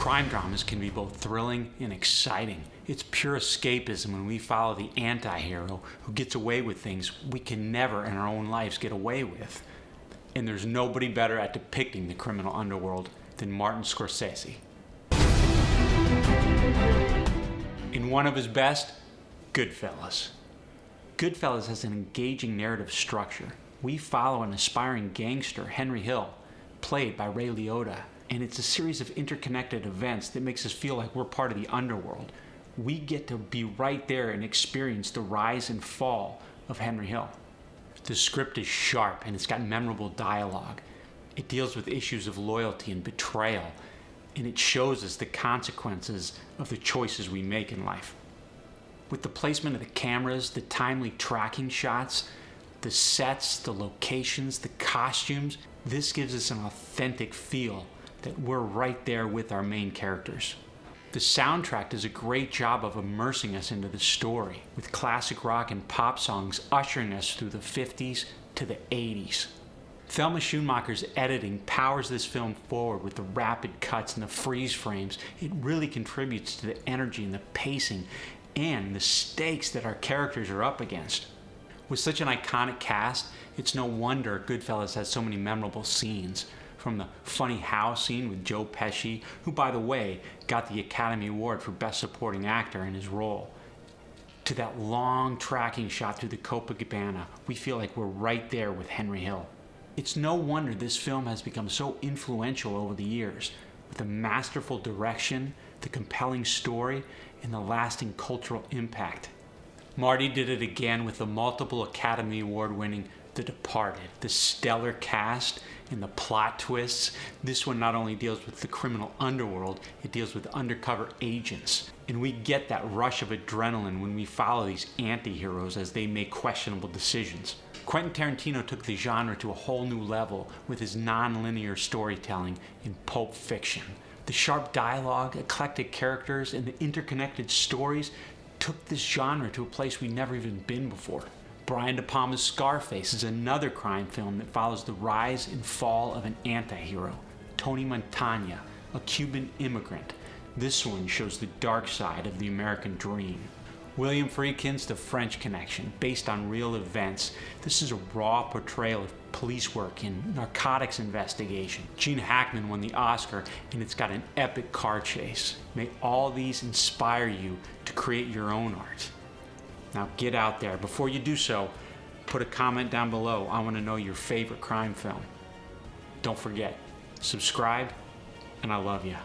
Crime dramas can be both thrilling and exciting. It's pure escapism when we follow the anti-hero who gets away with things we can never in our own lives get away with. And there's nobody better at depicting the criminal underworld than Martin Scorsese. In one of his best, Goodfellas. Goodfellas has an engaging narrative structure. We follow an aspiring gangster, Henry Hill, played by Ray Liotta, and it's a series of interconnected events that makes us feel like we're part of the underworld. We get to be right there and experience the rise and fall of Henry Hill. The script is sharp and it's got memorable dialogue. It deals with issues of loyalty and betrayal, and it shows us the consequences of the choices we make in life. With the placement of the cameras, the timely tracking shots, the sets, the locations, the costumes, this gives us an authentic feel that we're right there with our main characters. The soundtrack does a great job of immersing us into the story, with classic rock and pop songs ushering us through the 50s to the 80s. Thelma Schoonmaker's editing powers this film forward with the rapid cuts and the freeze frames. It really contributes to the energy and the pacing and the stakes that our characters are up against. With such an iconic cast, it's no wonder Goodfellas has so many memorable scenes. From the funny house scene with Joe Pesci, who, by the way, got the Academy Award for Best Supporting Actor in his role, to that long tracking shot through the Copacabana, we feel like we're right there with Henry Hill. It's no wonder this film has become so influential over the years, with the masterful direction, the compelling story, and the lasting cultural impact. Marty did it again with the multiple Academy Award-winning The Departed, the stellar cast, and the plot twists. This one not only deals with the criminal underworld, it deals with undercover agents. And we get that rush of adrenaline when we follow these anti-heroes as they make questionable decisions. Quentin Tarantino took the genre to a whole new level with his non-linear storytelling in Pulp Fiction. The sharp dialogue, eclectic characters, and the interconnected stories took this genre to a place we'd never even been before. Brian De Palma's Scarface is another crime film that follows the rise and fall of an anti-hero, Tony Montana, a Cuban immigrant. This one shows the dark side of the American dream. William Friedkin's The French Connection, based on real events. This is a raw portrayal of police work and narcotics investigation. Gene Hackman won the Oscar, and it's got an epic car chase. May all these inspire you to create your own art. Now get out there. Before you do so, put a comment down below. I want to know your favorite crime film. Don't forget, subscribe, and I love you.